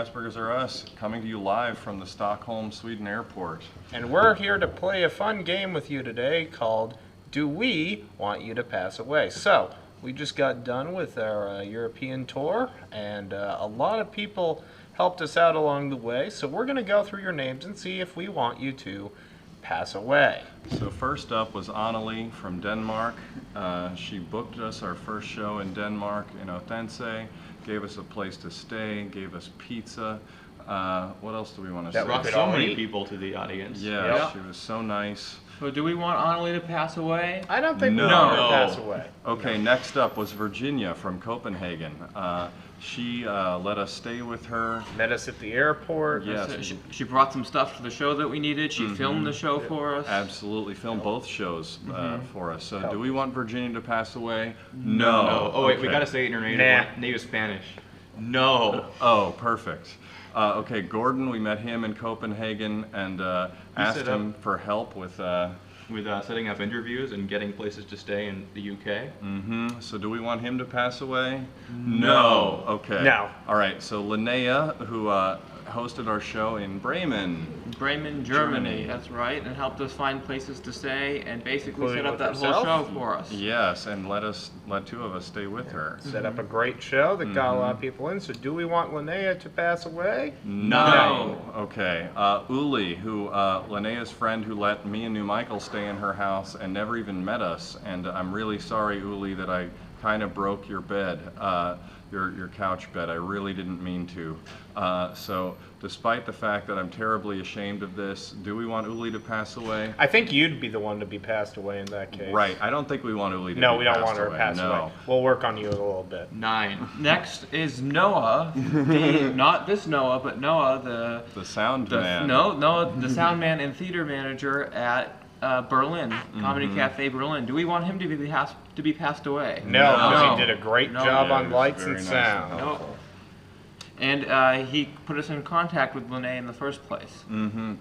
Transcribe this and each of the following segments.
Asperger's Are Us, coming to you live from the Stockholm, Sweden airport. And we're here to play a fun game with you today called Do We Want You to Pass Away? So, we just got done with our European tour, and a lot of people helped us out along the way. So we're going to go through your names and see if we want you to pass away. So first up was Annelie from Denmark. She booked us our first show in Denmark in Odense, gave us a place to stay, gave us pizza. What else do we want to say? Brought so many people to the audience. Yeah, she was so nice. So do we want Annelie to pass away? I don't think No. we want her to pass away. Okay, next up was Virginia from Copenhagen. She let us stay with her. Met us at the airport. Yes. So she brought some stuff to the show that we needed. She filmed the show for us. Absolutely, filmed both shows for us. So do we want Virginia to pass away? No. Oh wait, we Okay. gotta say it in her native Spanish. No. Oh, perfect. Okay, Gordon, we met him in Copenhagen and asked him for help with setting up interviews and getting places to stay in the UK. So do we want him to pass away? No. Okay. No. All right, so Linnea, who hosted our show in Bremen. Bremen, Germany. That's right, and helped us find places to stay and basically Including set up with that whole herself? show for us. Yes, and let two of us stay with her. Set up a great show that got a lot of people in. So do we want Linnea to pass away? No. Okay. Uli, who Linnea's friend, who let me and New Michael stay in her house and never even met us. And I'm really sorry, Uli, that I kind of broke your bed, your couch bed. I really didn't mean to. So despite the fact that I'm terribly ashamed of this, do we want Uli to pass away? I think you'd be the one to be passed away in that case. Right. I don't think we want Uli to No, be we don't passed want her to away. pass No. away. We'll work on you a little bit. 9. Next is Noah. Not this Noah, but Noah, The sound man. Noah, the sound man and theater manager at Berlin, Comedy Cafe Berlin. Do we want him to be passed away? No, because No. he did a great No. job Yeah, on he was lights very and nice sound. and helpful. And he put us in contact with Linnea in the first place.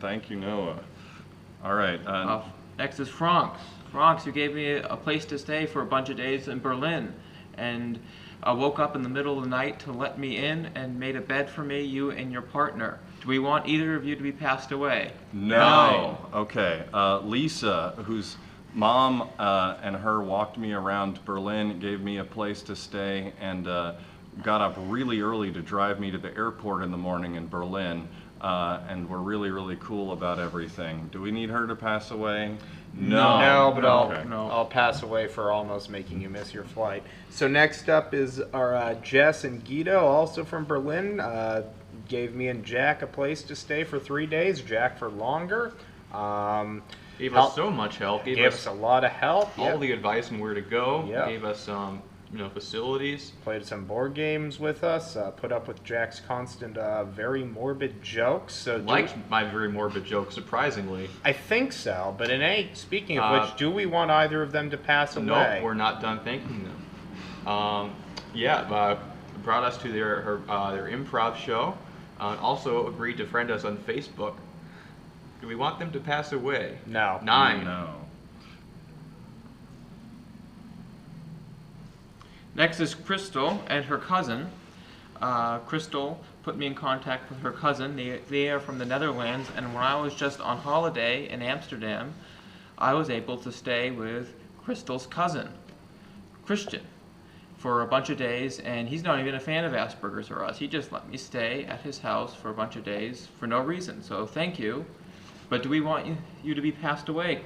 Thank you, Noah. All right. Next is Franks. Franks, who gave me a place to stay for a bunch of days in Berlin, and woke up in the middle of the night to let me in and made a bed for me, you and your partner. Do we want either of you to be passed away? No. Okay. Lisa, whose mom and her walked me around Berlin, gave me a place to stay, and got up really early to drive me to the airport in the morning in Berlin, and were really, really cool about everything. Do we need her to pass away? No, but Okay. I'll pass away for almost making you miss your flight. So next up is our Jess and Guido, also from Berlin. Gave me and Jack a place to stay for 3 days. Jack for longer. Gave us so much help. Gave us a lot of help. all the advice on where to go. Yeah. Gave us facilities. Played some board games with us. Put up with Jack's constant, very morbid jokes. So Liked my very morbid jokes, surprisingly. I think so. But speaking of which, do we want either of them to pass away? No, we're not done thanking them. Brought us to their improv show. Also agreed to friend us on Facebook. Do we want them to pass away? No. 9. No. Next is Crystal and her cousin. Crystal put me in contact with her cousin. They are from the Netherlands, and when I was just on holiday in Amsterdam, I was able to stay with Crystal's cousin, Christian, for a bunch of days, and he's not even a fan of Asperger's or Us. He just let me stay at his house for a bunch of days for no reason, so thank you. But do we want you to be passed away,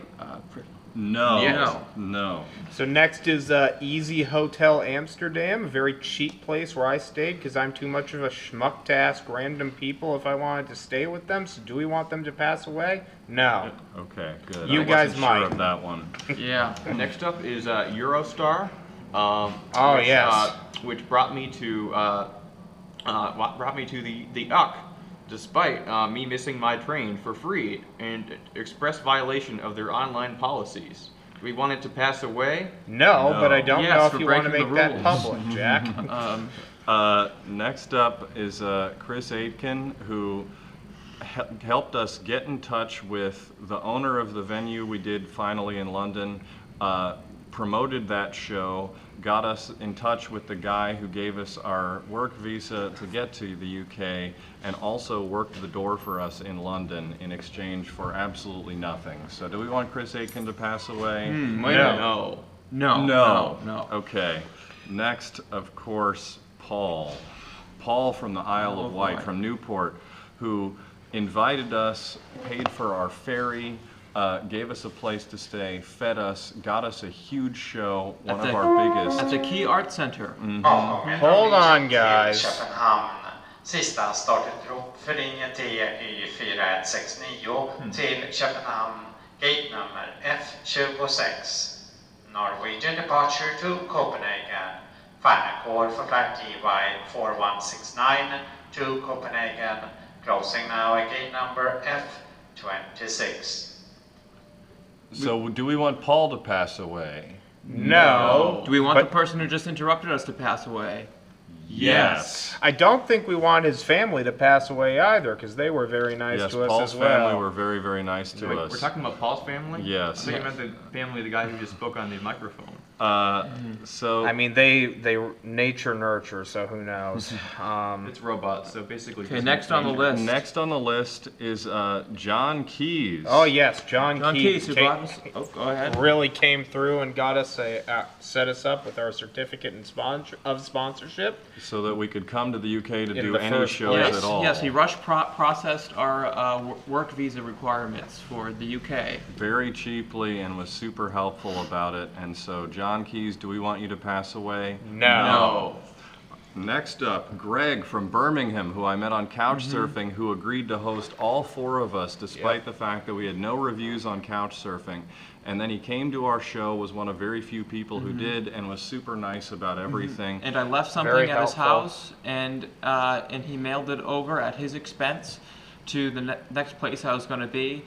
No. Yes. No. So next is Easy Hotel Amsterdam, a very cheap place where I stayed because I'm too much of a schmuck to ask random people if I wanted to stay with them. So do we want them to pass away? No. Okay, good. You I guys wasn't might. sure of that one. Yeah. Next up is Eurostar. Which brought me to the UC, despite me missing my train for free and express violation of their online policies. Do we want it to pass away? No, No. but I don't Yes, know if for you want to breaking make the that rules. public, Jack. Next up is Chris Aitken, who helped us get in touch with the owner of the venue we did finally in London, promoted that show, got us in touch with the guy who gave us our work visa to get to the UK, and also worked the door for us in London in exchange for absolutely nothing. So do we want Chris Aiken to pass away? No. No. Okay. Next, of course, Paul. Paul from the Isle of Wight, from Newport, who invited us, paid for our ferry, gave us a place to stay, fed us, got us a huge show, one of our biggest. At the Key Art Center. Hold on, guys. Köpenhamn. Sista startutrop för linje TY4169 till Köpenhamn, gate nummer F26. Norwegian departure to Copenhagen. Final call for flight TY4169 to Copenhagen. Closing now at gate number F26. So do we want Paul to pass away? No. Do we want the But- person who just interrupted us to pass away? Yes. I don't think we want his family to pass away either, because they were very nice Yes, to us Paul's as well. family were very, very nice to Wait, us. we're talking about Paul's family? Yes. I think you meant the family of the guy who just spoke on the microphone. So I mean, they nature nurture, so who knows? It's robots, so basically. Okay, just next on the list. next on the list is John Keyes. Oh yes, John John Keys, who came- brought us. Oh, go ahead. really came through and got us set us up with our certificate and sponsorship. So that we could come to the UK to In do the any first shows place. at all. Yes, he processed our work visa requirements for the UK. Very cheaply and was super helpful about it. And so, John Keyes, do we want you to pass away? No. Next up, Greg from Birmingham, who I met on Couchsurfing, who agreed to host all four of us, despite the fact that we had no reviews on Couchsurfing. And then he came to our show, was one of very few people who did, and was super nice about everything. And I left something Very at his helpful. house, and he mailed it over at his expense to the next place I was going to be.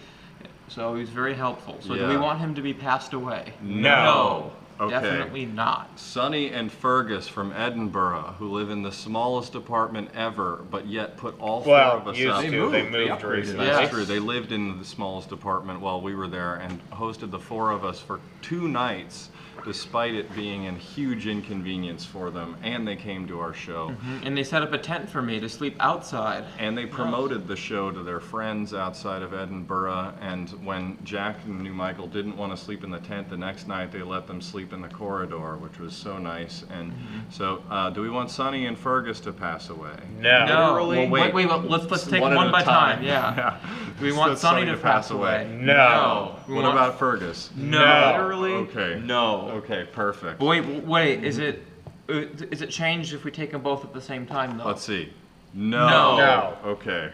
So he was very helpful. So do we Yeah. want him to be passed away? No. Okay. Definitely not. Sonny and Fergus from Edinburgh, who live in the smallest apartment ever, but yet put all four Well, of us used up. to. moved. They They moved upgraded. recently. Yeah. That's true. They lived in the smallest apartment while we were there and hosted the four of us for 2 nights, despite it being a huge inconvenience for them. And they came to our show. And they set up a tent for me to sleep outside. And they promoted the show to their friends outside of Edinburgh. And when Jack and New Michael didn't want to sleep in the tent the next night, they let them sleep in the corridor, which was so nice. And so, do we want Sonny and Fergus to pass away? No. No, Literally? wait, let's take One one, at a by time. time. Yeah. We So want Sonny to pass away. No. We What want- about Fergus? No. Literally? Okay. No. Okay, perfect. Wait. Is it changed if we take them both at the same time though? Let's see. No. No. Okay.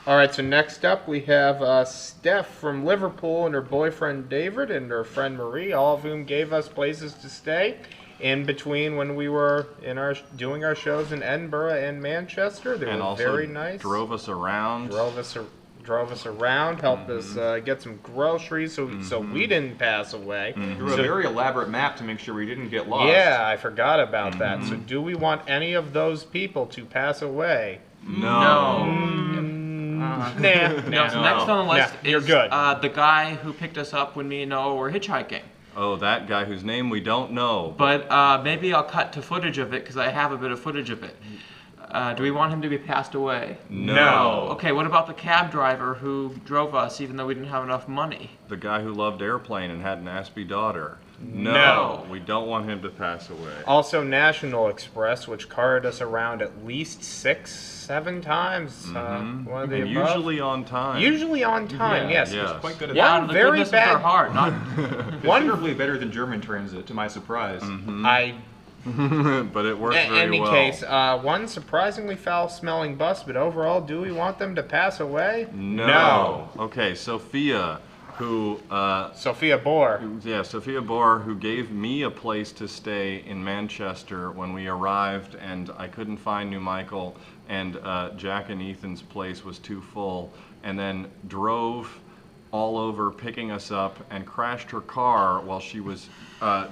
All right, so next up we have Steph from Liverpool and her boyfriend David and her friend Marie, all of whom gave us places to stay in between when we were doing our shows in Edinburgh and Manchester. They And were also very nice. drove us around. Drove us around, helped us get some groceries so we didn't pass away. Drew a very elaborate map to make sure we didn't get lost. Yeah, I forgot about that. So do we want any of those people to pass away? No. Nah. No, next on the list Nah, you're is good. The guy who picked us up when me and Noah were hitchhiking. Oh, that guy whose name we don't know. But maybe I'll cut to footage of it because I have a bit of footage of it. Do we want him to be passed away? No. Okay, what about the cab driver who drove us even though we didn't have enough money? The guy who loved airplane and had an Aspie daughter. No. We don't want him to pass away. Also, National Express, which carried us around at least 6-7 times. One of the And above. usually on time. Usually on time, yes. Yes. Quite good at Yeah, that. out of the very goodness of their bad- heart, not Considerably better than German transit, to my surprise. But it worked In very any well. case, one surprisingly foul-smelling bus, but overall, do we want them to pass away? No. Okay, Sophia, who Sophia Bohr. Sophia Bohr, who gave me a place to stay in Manchester when we arrived, and I couldn't find New Michael, and Jack and Ethan's place was too full, and then drove all over picking us up and crashed her car while she was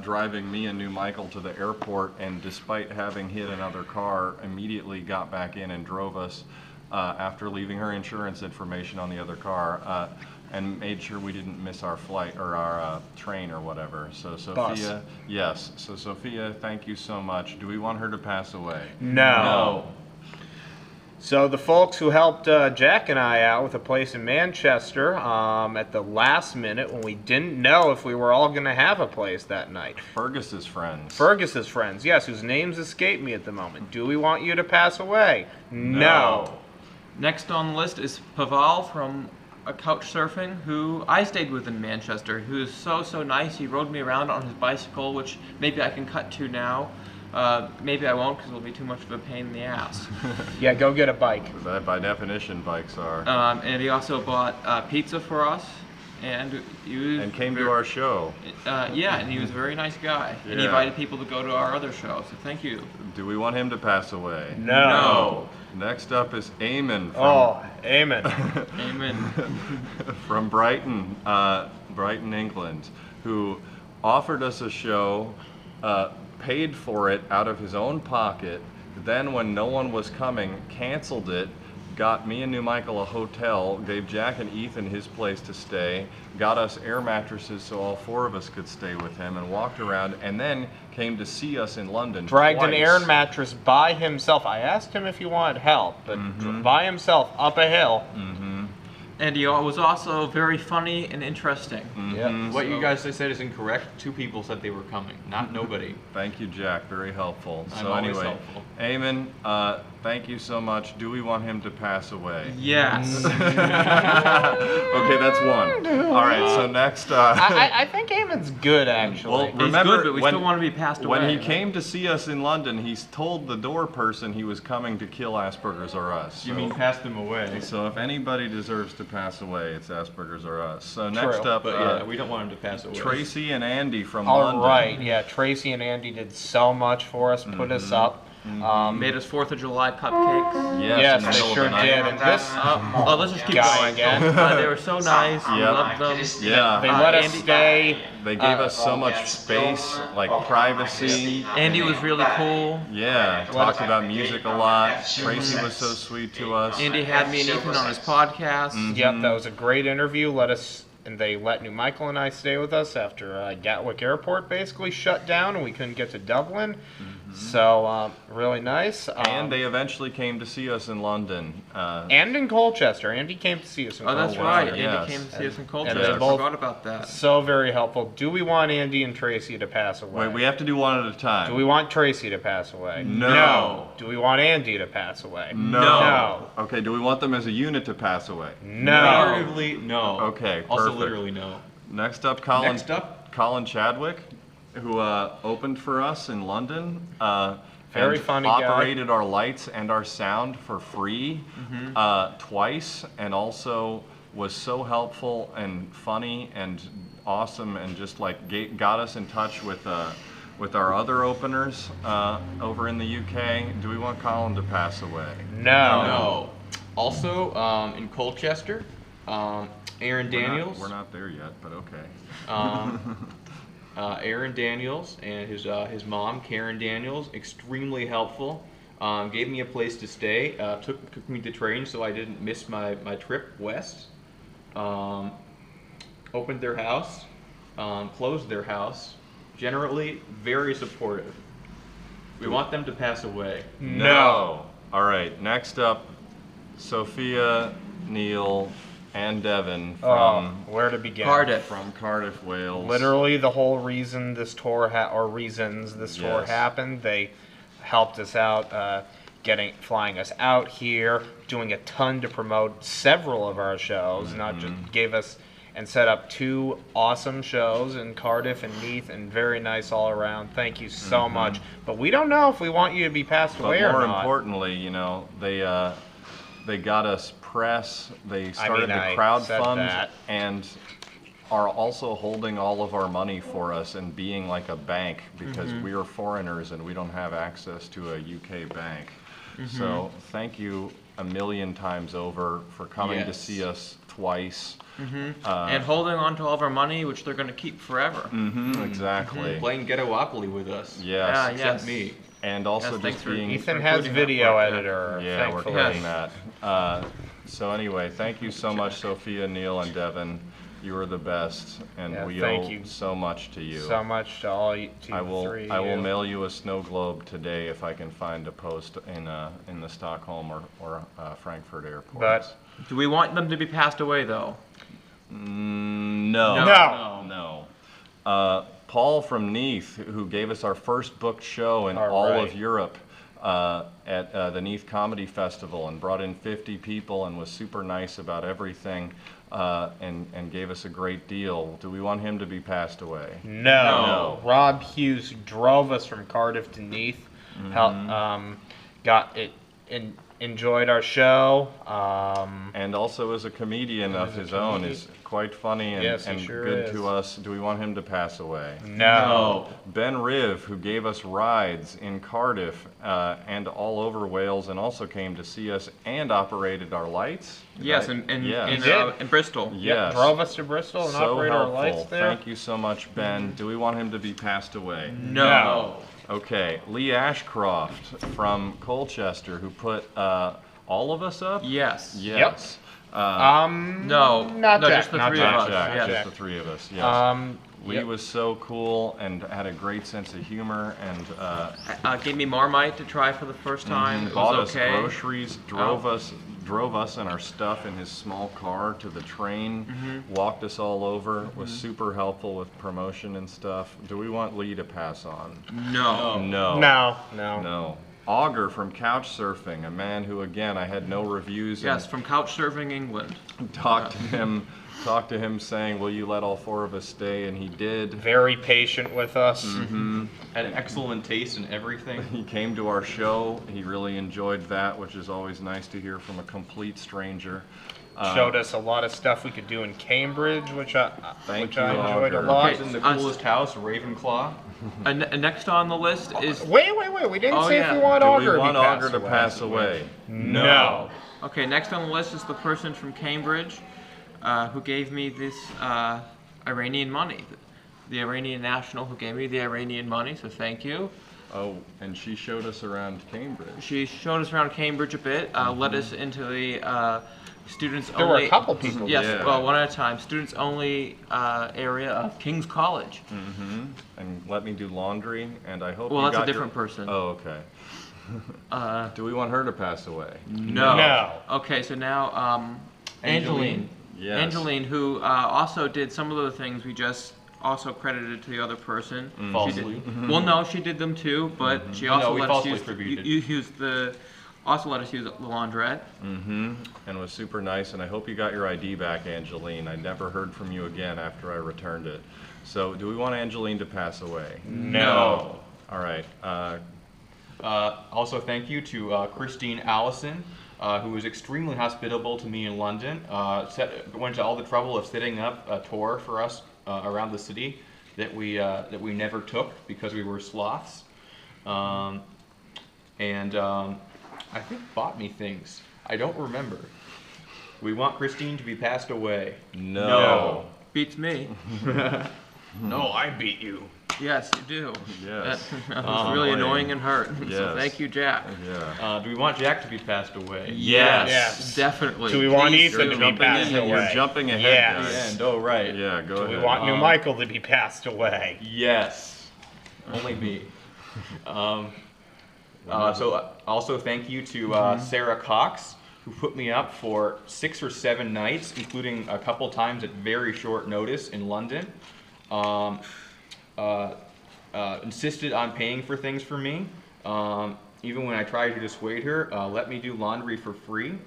driving me and New Michael to the airport, and despite having hit another car, immediately got back in and drove us after leaving her insurance information on the other car, and made sure we didn't miss our flight or our train or whatever. So Sophia, yes. So Sophia, thank you so much. Do we want her to pass away? No. So the folks who helped Jack and I out with a place in Manchester at the last minute when we didn't know if we were all going to have a place that night. Fergus's friends. Fergus's friends, yes, whose names escape me at the moment. Do we want you to pass away? No. Next on the list is Paval from Couch Surfing, who I stayed with in Manchester, who is so nice. He rode me around on his bicycle, which maybe I can cut to now. Maybe I won't because it'll be too much of a pain in the ass. Yeah, go get a bike. By definition, bikes are. And he also bought pizza for us, and came to our show. Yeah, and he was a very nice guy. And he Yeah. invited people to go to our other show, so thank you. Do we want him to pass away? No. Next up is Eamon amen. Amen. from Brighton, England, who offered us a show, paid for it out of his own pocket, then when no one was coming, canceled it, got me and New Michael a hotel, gave Jack and Ethan his place to stay, got us air mattresses so all four of us could stay with him, and walked around, and then came to see us in London Dragged twice. an air mattress by himself. I asked him if he wanted help, but by himself up a hill. And he was also very funny and interesting. Yeah. What you guys said is incorrect. 2 people said they were coming, not nobody. Thank you, Jack. Very helpful. I'm So always anyway, helpful. Eamon, thank you so much. Do we want him to pass away? Yes. Okay, that's one. All right, so next. I think Eamon's good, actually. Well, He's remember, good, but we when- still want to be passed away. When he came to see us in London, he's told the door person he was coming to kill Asperger's or us. You So- mean pass them away? So if anybody deserves to pass away, it's Asperger's or us. So next True, up, But yeah, we don't want him to pass away. Tracy and Andy from All London. right, yeah, Tracy and Andy did so much for us, put us up. made us 4th of July cupcakes. Yes, in the they middle of sure the night. did. And this, Let's just keep Guy going. again. They were so nice. We Yep. loved them. Yeah. they let us Andy- stay. They gave us so much space, like privacy. Andy was really cool. Yeah, talked about music a lot. Tracy was so sweet to us. Andy had me and Ethan on his podcast. Yep, that was a great interview. And they let New Michael and I stay with us after Gatwick Airport basically shut down and we couldn't get to Dublin. So, really nice. And they eventually came to see us in London. And in Colchester. Andy came to see us in Oh, that's Colchester. right. yes. Andy came to see us in And Colchester. they I both- forgot about that. So very helpful. Do we want Andy and Tracy to pass away? Wait, we have to do one at a time. Do we want Tracy to pass away? No. Do we want Andy to pass away? No. Okay, do we want them as a unit to pass away? No. Figuratively, no. Okay, Also, perfect. literally, no. Next up, Next up? Colin Chadwick, who opened for us in London. Very and funny guy. operated our lights and our sound for free twice, and also was so helpful and funny and awesome, and just like got us in touch with our other openers over in the UK. Do we want Colin to pass away? No. Also, in Colchester, Aaron Daniels. We're not there yet, but okay. Aaron Daniels and his mom, Karen Daniels, extremely helpful. Gave me a place to stay. Took me to train so I didn't miss my trip west. Opened their house. Closed their house. Generally, very supportive. We want them to pass away. No. All right, next up, Sophia, Neil, and Devin from Where to begin? Cardiff. Cardiff, Wales. Literally the whole reason this tour reasons this tour Yes. happened. They helped us out, flying us out here, doing a ton to promote several of our shows. Not just gave us and set up 2 awesome shows in Cardiff and Neath, and very nice all around. Thank you so much. But we don't know if we want you to be passed But away or more not. importantly, you know, they got us press. They started I the crowd said fund that. and are also holding all of our money for us and being like a bank, because we are foreigners and we don't have access to a UK bank. So thank you a million times over for coming to Yes. see us twice. And holding on to all of our money, which they're going to keep forever. Exactly. Playing Ghettopoly with us. Yes. Yeah, Except yes. me. And also Yes, thanks just for being... Ethan has including video that part, yeah. editor. Yeah, we're thankfully. getting that. So anyway, thank you so much, Sophia, Neil, and Devin. You are the best, and Yeah, we thank owe you so much to you. So much to all you, to I the will three. I will of you. mail you a snow globe today if I can find a post in the Stockholm or Frankfurt airports. But Do we want them to be passed away, though? No. No. No. Paul from Neath, who gave us our first booked show in all right. of Europe at the Neath Comedy Festival, and brought in 50 people and was super nice about everything, and gave us a great deal. Do we want him to be passed away? No. Rob Hughes drove us from Cardiff to Neath. Got it. Enjoyed our show. And also is a comedian of his own, is quite funny and, Yes, he and sure good is. to us. Do we want him to pass away? No. Ben Riv, who gave us rides in Cardiff and all over Wales, and also came to see us and operated our lights. Yes, Right? in Yes. in Bristol. Yes. Drove us to Bristol and So operated our helpful. lights there. Thank you so much, Ben. Do we want him to be passed away? No. Okay, Lee Ashcroft from Colchester, who put all of us up? Yes. Yes. No. Not no, Jack, just the not three Jack, of us. Jack, Yes. just the three of us, yes. Lee Yep. was so cool and had a great sense of humor, and Gave me Marmite to try for the first time. It bought was us okay. groceries, drove us and our stuff in his small car to the train, walked us all over, was super helpful with promotion and stuff. Do we want Lee to pass on? No. No. No. Auger from Couch Surfing, a man who, again, I had no reviews. Yes, from couch surfing England. And talked to him saying, will you let all four of us stay? And he did. Very patient with us. Had excellent taste in everything. He came to our show. He really enjoyed that, which is always nice to hear from a complete stranger. Showed us a lot of stuff we could do in Cambridge, which I Thank you, enjoyed a Auger. lot. Okay. In the coolest house, Ravenclaw. And next on the list is Wait. We didn't Oh, say yeah. if we want Do Auger we want to be Auger to passed pass away? No. okay. Next on the list is the person from Cambridge who gave me this Iranian money. The Iranian national who gave me the Iranian money. So thank you. Oh, and she showed us around Cambridge. She showed us around Cambridge a bit. Led us into the students There only. were a couple people. Yes, Yeah. well, one at a time. Students only area of King's College. And let me do laundry, and I hope Well, you that's a got different person. Oh, okay. Do we want her to pass away? No. Okay, so now Angeline. Yes. Angeline, who also did some of the things we just also credited to the other person. Falsely. Well, no, she did them too, but she also we let us falsely use, attributed. use the. Also let us use the laundrette. And was super nice, and I hope you got your ID back, Angeline. I never heard from you again after I returned it. So, do we want Angeline to pass away? No. All right. Also, thank you to Christine Allison, who was extremely hospitable to me in London. Went to all the trouble of setting up a tour for us around the city that we never took because we were sloths, and I think bought me things. I don't remember. We want Christine to be passed away. No. Beats me. No, I beat you. Yes, you do. Yes. That was really Lame. annoying and hurt. So Yes. thank you, Jack. Yeah. Do we want Jack to be passed away? Yes. Definitely. Do we want Please Ethan do. to be passed You're away? jumping ahead, Yes. guys. And oh right. Yeah, go ahead. We want New Michael to be passed away. Yes. Only me. So also thank you to Sarah Cox, who put me up for 6 or 7 nights, including a couple times at very short notice in London. Insisted on paying for things for me, even when I tried to dissuade her. Let me do laundry for free.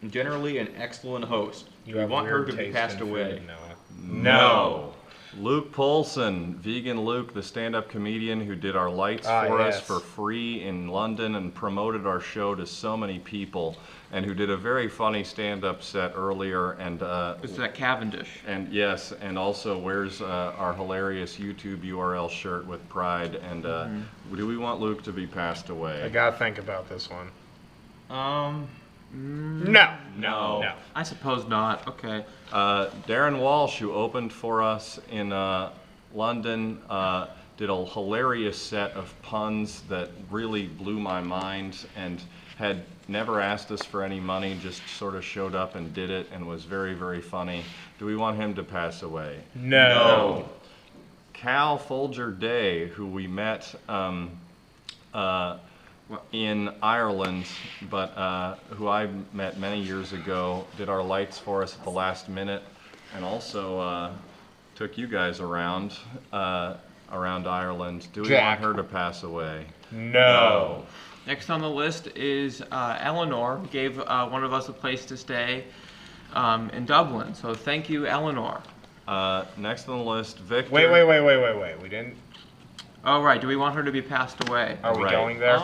Generally an excellent host. You We have want her weird to be taste passed in away. food, Noah. No. Luke Polson, Vegan Luke, the stand-up comedian who did our lights for us yes. for free in London and promoted our show to so many people, and who did a very funny stand-up set earlier, and It's that Cavendish. and yes, and also wears our hilarious YouTube URL shirt with pride. And do we want Luke to be passed away? I gotta think about this one. No. No. I suppose not. Okay. Darren Walsh, who opened for us in London, did a hilarious set of puns that really blew my mind, and had never asked us for any money, just sort of showed up and did it, and was very, very funny. Do we want him to pass away? No. Cal Folger Day, who we met in Ireland, but who I met many years ago, did our lights for us at the last minute, and also took you guys around Ireland. Do we Jack. want her to pass away? No. Next on the list is Eleanor, who gave one of us a place to stay in Dublin. So thank you, Eleanor. Next on the list, Victor. Wait. We didn't. Oh, right. Do we want her to be passed away? Are we Right. going there?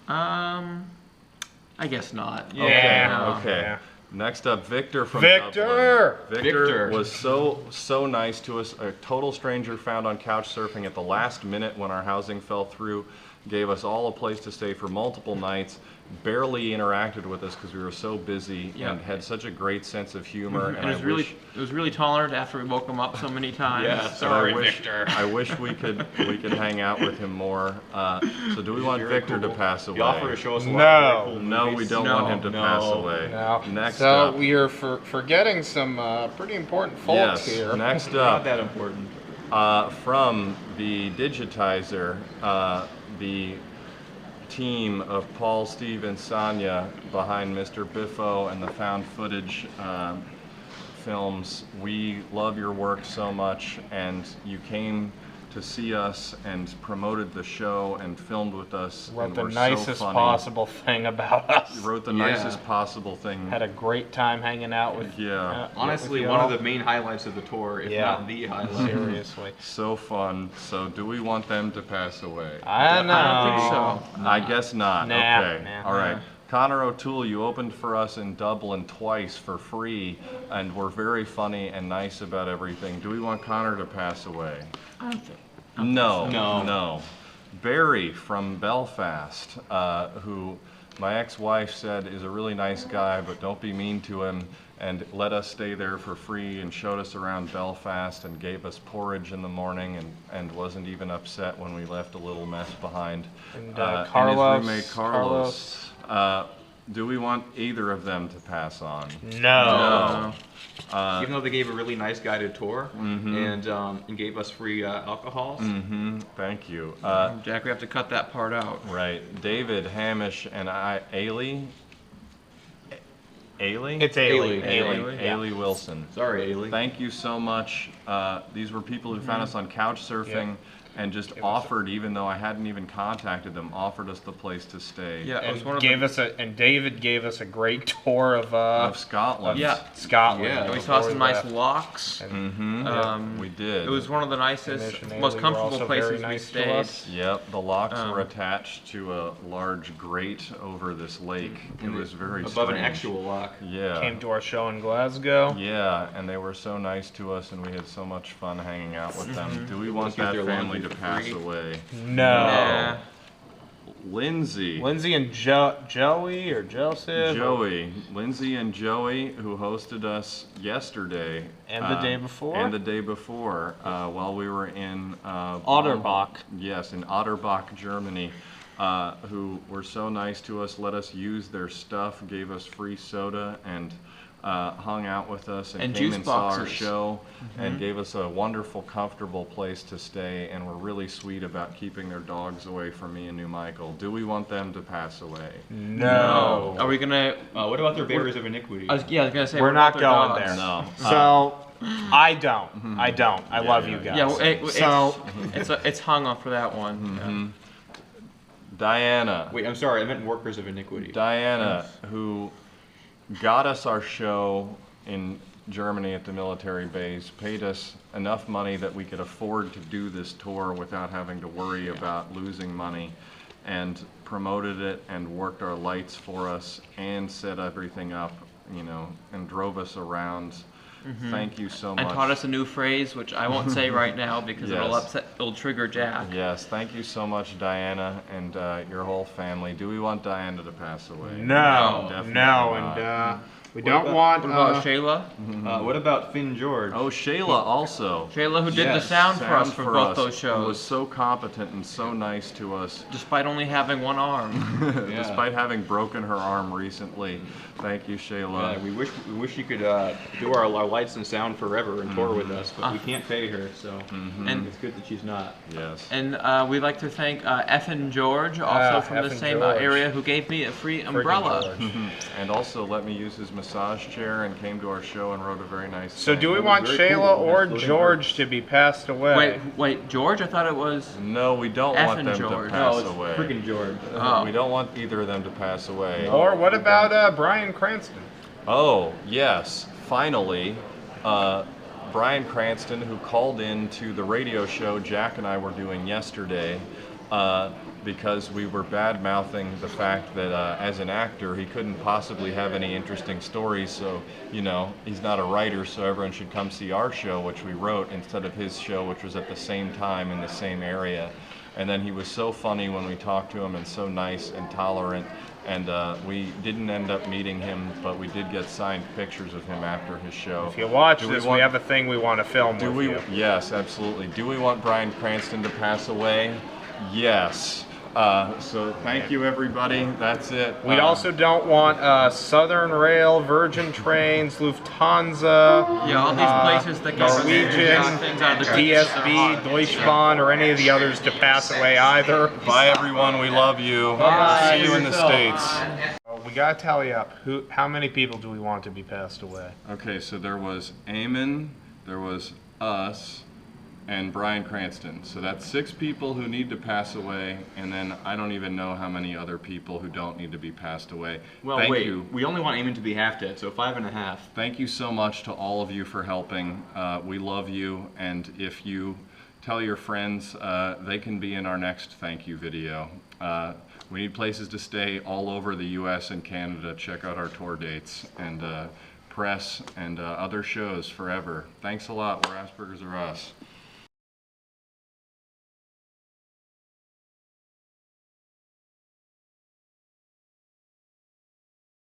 I guess not. Yeah. Okay. Yeah. Next up, Victor from Victor! Dublin. Victor. Was so nice to us. A total stranger found on couch surfing at the last minute when our housing fell through. Gave us all a place to stay for multiple nights. Barely interacted with us because we were so busy, Yeah. and had such a great sense of humor. And And it was really tolerant after we woke him up so many times. Yeah, Sorry, I wish, Victor. I wish we could hang out with him more. So do we want Very Victor to cool. pass away? He offered to show us a lot No. of very cool No, we movies. don't No. want him to No. pass away. No. Next so up. we are forgetting some pretty important folks Yes. here. Next Not up, that important. from the Digitizer, the team of Paul, Steve, and Sonia behind Mr. Biffo and the found footage films. We love your work so much, and you came to see us and promoted the show and filmed with us. Wrote and the were so nicest funny. possible thing about us. You wrote the Yeah. nicest possible thing. Had a great time hanging out with. Yeah. Honestly, with one y'all. of the main highlights of the tour, if Yeah. not the highlight. Seriously. So fun. So do we want them to pass away? I know. I don't think so. I guess not. Nah, Okay. nah. All right. Connor O'Toole, you opened for us in Dublin twice for free, and were very funny and nice about everything. Do we want Connor to pass away? I don't think. No. No. No. Barry from Belfast, who my ex-wife said is a really nice guy, but don't be mean to him, and let us stay there for free, and showed us around Belfast, and gave us porridge in the morning, and wasn't even upset when we left a little mess behind. And Carlos, and his roommate Carlos. Do we want either of them to pass on? No. Even though they gave a really nice guided tour and gave us free alcohols. Thank you. Jack, we have to cut that part out. Right. David Hamish and Ailey? It's Ailey. Ailey Wilson. Sorry, Ailey. Thank you so much. These were people who found us on couch surfing and just offered, even though I hadn't even contacted them, offered us the place to stay. Yeah, it was one And of the. David gave us a great tour Of Scotland. Yeah. Scotland. Yeah. We saw some before we nice left. locks. We did. It was one of the nicest, Hamish and most Ailey were comfortable also places very we nice to stayed. us. Yep, the locks were attached to a large grate over this lake. It was very Above an strange. actual lock. Yeah. Came to our show in Glasgow. Yeah, and they were so nice to us, and we had so much fun hanging out with them. Do we want Let's get that their family laundry to for pass free. away? No. Yeah. Lindsay. Lindsay and Joey or Joseph. Joey. Lindsay and Joey, who hosted us yesterday. And the day before? And the day before, while we were in... Otterbach. Yes, in Otterbach, Germany. Who were so nice to us, let us use their stuff, gave us free soda, and hung out with us, and came juice and saw our boxes. show, and gave us a wonderful, comfortable place to stay, and were really sweet about keeping their dogs away from me and New Michael. Do we want them to pass away? No. Are we gonna? What about their barriers of iniquity? I was gonna say We're what not about going their there. dogs? No. So I don't. I don't. I love you guys. Yeah, well, So it's hung up for that one. Diana. Wait, I'm sorry. I meant workers of iniquity. Diana, who got us our show in Germany at the military base, paid us enough money that we could afford to do this tour without having to worry about losing money, and promoted it and worked our lights for us and set everything up, and drove us around. Thank you so much. And taught us a new phrase, which I won't say right now because Yes. it'll trigger Jack. Yes, thank you so much, Diana, and your whole family. Do we want Diana to pass away? no, Definitely no, not. and We don't want. What about Shayla? What about Finn George? Oh, Shayla also. Shayla, who did the Yes, sound for us for both those Who shows, was so competent and so nice to us. despite only having one arm. Yeah. Despite having broken her arm recently. Thank you, Shayla. We wish she could do our lights and sound forever and tour with us, but we can't pay her, so And it's good that she's not. Yes. And we'd like to thank Effin George, also from the Effin same George. area, who gave me a free umbrella. George. And also let me use his massage chair and came to our show and wrote a very nice So thing. do we want very Shayla cool. or That's George to be passed away? Wait, George? I thought it was. No, we don't want Effin them George. to pass No, it's away. freaking George. Oh. We don't want either of them to pass away. Or what about Brian Cranston? Oh, yes. Finally, Brian Cranston, who called in to the radio show Jack and I were doing yesterday, because we were bad-mouthing the fact that as an actor, he couldn't possibly have any interesting stories, so, you know, he's not a writer, so everyone should come see our show, which we wrote, instead of his show, which was at the same time in the same area. And then he was so funny when we talked to him and so nice and tolerant. And we didn't end up meeting him, but we did get signed pictures of him after his show. If you watch Do this, want- we have a thing we want to film Do with we? you. Yes, absolutely. Do we want Brian Cranston to pass away? Yes. So thank you, everybody. That's it. We also don't want Southern Rail, Virgin Trains, Lufthansa, Yeah, all these places that get Norwegian, things out of the tickets that are DSB, hot. Deutsche Bahn, or any of the others to pass away either. Bye, everyone. We love you. Bye. See you in the States. We gotta tally up. How many people do we want to be passed away? Okay, so there was Eamon, there was us, and Brian Cranston. So that's 6 people who need to pass away, and then I don't even know how many other people who don't need to be passed away. Well, Thank wait, you. we only want Eamon to be half dead, so 5.5. Thank you so much to all of you for helping. We love you, and if you tell your friends, they can be in our next thank you video. We need places to stay all over the US and Canada. Check out our tour dates and press and other shows forever. Thanks a lot. We're Asperger's or Us.